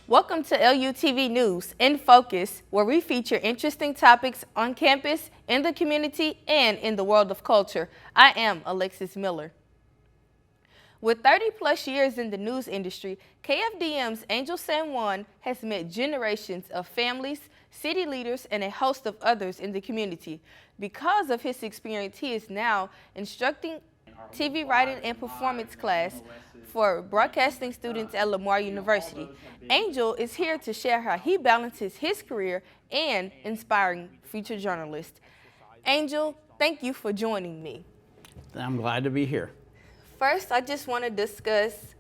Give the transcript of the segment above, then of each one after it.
Welcome to LUTV News InFocus, where we feature interesting topics on campus, in the community, and in the world of culture. I am Alexis Miller. With 30-plus years in the news industry, KFDM's Angel San Juan has met generations of families, city leaders, and a host of others in the community. Because of his experience, he is now instructing TV writing and performance class for broadcasting students at Lamar University. Angel is here to share how he balances his career and inspiring future journalists. Angel, thank you for joining me. I'm glad to be here. First, I just want to discuss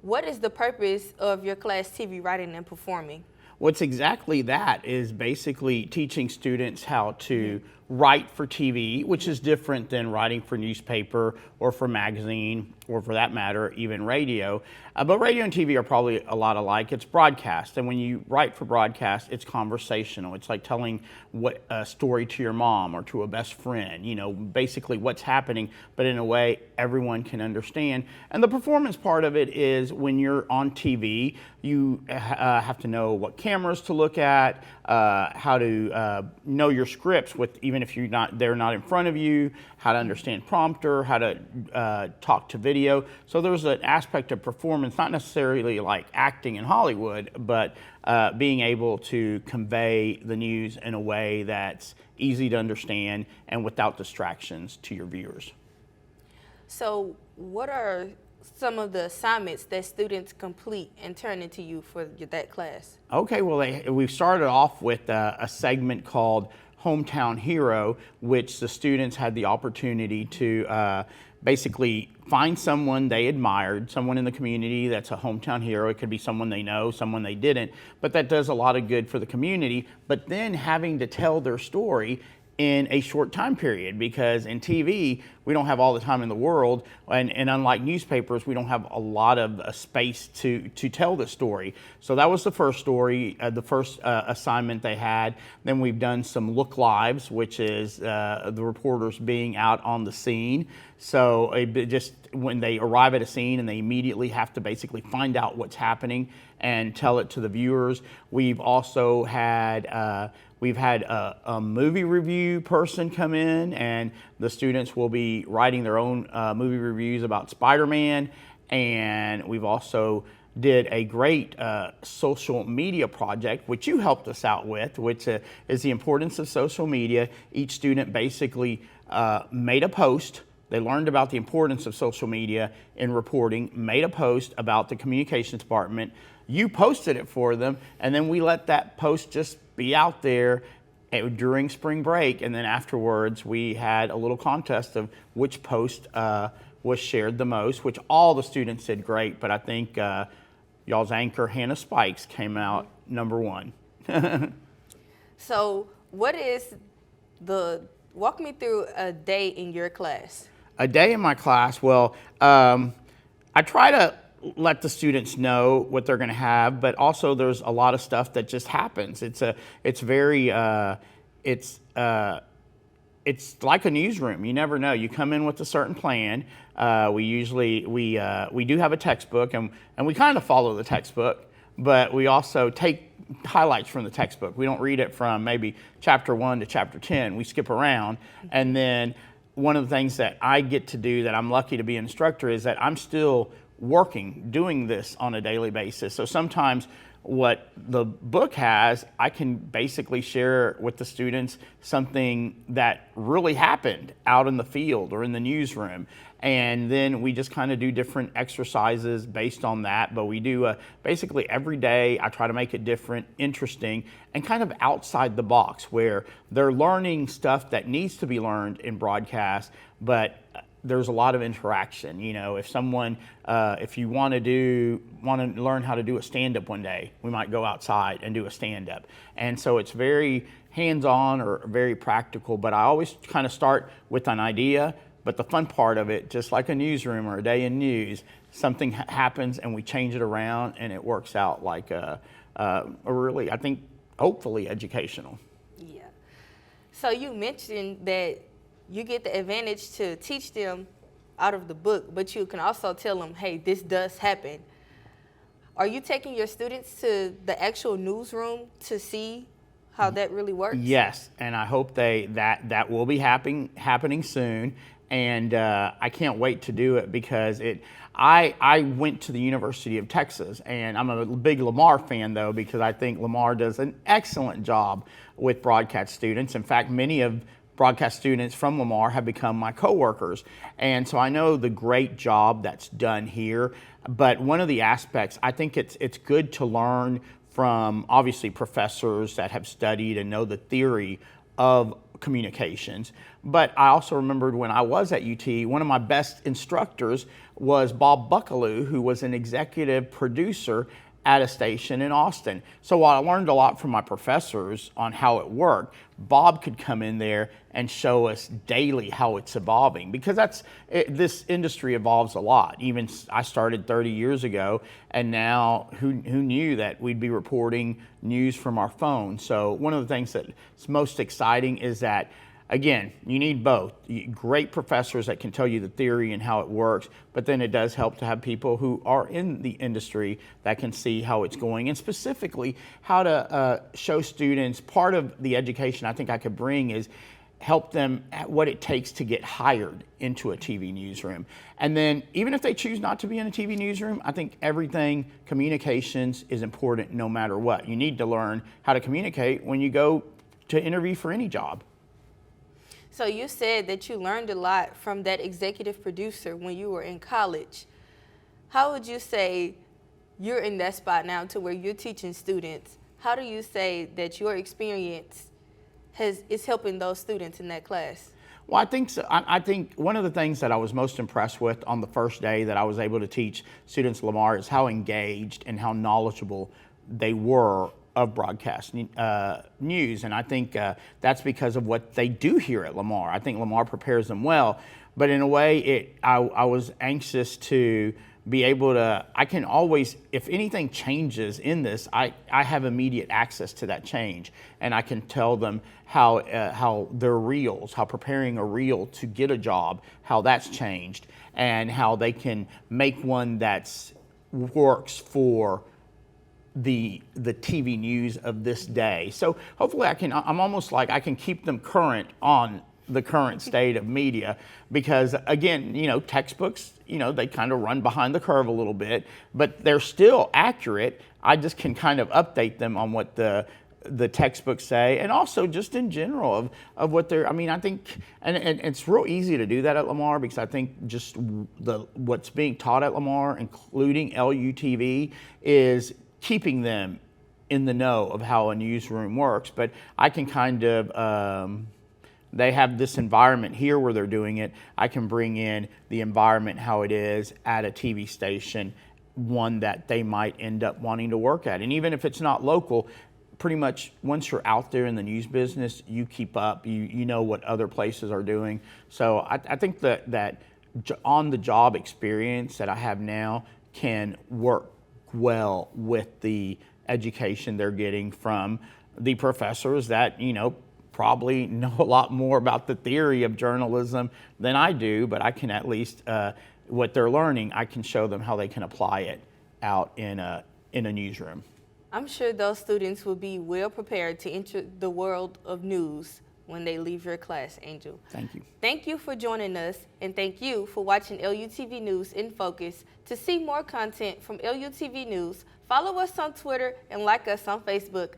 what is the purpose of your class, TV writing and performing? What's exactly that is basically teaching students how to write for TV, which is different than writing for newspaper or for magazine, or for that matter, even radio. But radio and TV are probably a lot alike. It's broadcast, and when you write for broadcast, it's conversational. It's like telling a story to your mom or to a best friend, you know, basically what's happening, but in a way everyone can understand. And the performance part of it is when you're on TV, you have to know what cameras to look at, how to know your scripts even if they're not in front of you, how to understand prompter, how to talk to video. So there's an aspect of performance, not necessarily like acting in Hollywood, but being able to convey the news in a way that's easy to understand and without distractions to your viewers. So what are some of the assignments that students complete and turn into you for that class? Okay, well, we've started off with a segment called Hometown Hero, which the students had the opportunity to basically find someone they admired, someone in the community that's a hometown hero. It could be someone they know, someone they didn't, but that does a lot of good for the community. But then having to tell their story in a short time period, because in TV, we don't have all the time in the world, and unlike newspapers, we don't have a lot of space to tell the story. So that was the first story, the first assignment they had. Then we've done some look lives, which is the reporters being out on the scene. So just when they arrive at a scene and they immediately have to basically find out what's happening and tell it to the viewers. We've also had a movie review person come in, and the students will be writing their own movie reviews about Spider-Man. And we've also did a great social media project, which you helped us out with, which is the importance of social media. Each student basically made a post. They learned about the importance of social media in reporting, made a post about the communications department. You posted it for them, and then we let that post just be out there during spring break, and then afterwards we had a little contest of which post was shared the most, which all the students did great, but I think y'all's anchor, Hannah Spikes, came out #1. So walk me through a day in your class. A day in my class, well, I try to let the students know what they're going to have, but also there's a lot of stuff that just happens. It's like a newsroom. You never know. You come in with a certain plan. We do have a textbook, and we kind of follow the textbook, but we also take highlights from the textbook. We don't read it from maybe chapter 1 to chapter 10. We skip around, and then one of the things that I get to do, that I'm lucky to be an instructor, is that I'm still doing this on a daily basis. So sometimes what the book has, I can basically share with the students something that really happened out in the field or in the newsroom. And then we just kind of do different exercises based on that. But we do basically every day, I try to make it different, interesting, and kind of outside the box, where they're learning stuff that needs to be learned in broadcast, but there's a lot of interaction. You know, if you want to learn how to do a stand-up one day, we might go outside and do a stand-up. And so it's very hands-on or very practical, but I always kind of start with an idea. But the fun part of it, just like a newsroom or a day in news, something happens and we change it around, and it works out like a really, I think, hopefully educational. Yeah. So you mentioned that you get the advantage to teach them out of the book, but you can also tell them, hey, this does happen. Are you taking your students to the actual newsroom to see how that really works? Yes, and I hope that will be happening soon, and I can't wait to do it because I went to the University of Texas, and I'm a big Lamar fan though, because I think Lamar does an excellent job with broadcast students. In fact, many of broadcast students from Lamar have become my coworkers, and so I know the great job that's done here. But one of the aspects, I think it's good to learn from obviously professors that have studied and know the theory of communications. But I also remembered when I was at UT, one of my best instructors was Bob Buckaloo, who was an executive producer at a station in Austin. So while I learned a lot from my professors on how it worked, Bob could come in there and show us daily how it's evolving, because this industry evolves a lot. Even I started 30 years ago, and now who knew that we'd be reporting news from our phone? So one of the things that's most exciting is that, again, you need both. Great professors that can tell you the theory and how it works, but then it does help to have people who are in the industry that can see how it's going, and specifically how to show students. Part of the education I think I could bring is help them at what it takes to get hired into a TV newsroom. And then even if they choose not to be in a TV newsroom, I think everything communications is important no matter what. You need to learn how to communicate when you go to interview for any job. So you said that you learned a lot from that executive producer when you were in college. How would you say you're in that spot now to where you're teaching students? How do you say that your experience is helping those students in that class? Well, I think so. I think one of the things that I was most impressed with on the first day that I was able to teach students at Lamar is how engaged and how knowledgeable they were of broadcast news. And I think that's because of what they do here at Lamar. I think Lamar prepares them well. But in a way, I was anxious to be able to, I can always, if anything changes in this, I have immediate access to that change. And I can tell them how their reels, how preparing a reel to get a job, how that's changed, and how they can make one that's works for the TV news of this day. So hopefully I'm almost like I can keep them current on the current state of media, because again, textbooks, they kind of run behind the curve a little bit, but they're still accurate. I just can kind of update them on what the textbooks say, and also just in general of what they're, I think, and it's real easy to do that at Lamar, because I think just what's being taught at Lamar, including LUTV, is keeping them in the know of how a newsroom works. But I can kind of, they have this environment here where they're doing it. I can bring in the environment how it is at a TV station, one that they might end up wanting to work at. And even if it's not local, pretty much once you're out there in the news business, you keep up, you know what other places are doing. So I think that on-the-job experience that I have now can work well with the education they're getting from the professors that, probably know a lot more about the theory of journalism than I do, but I can at least, what they're learning, I can show them how they can apply it out in a newsroom. I'm sure those students will be well prepared to enter the world of news when they leave your class, Angel. Thank you. Thank you for joining us, and thank you for watching LUTV News in Focus. To see more content from LUTV News, follow us on Twitter and like us on Facebook.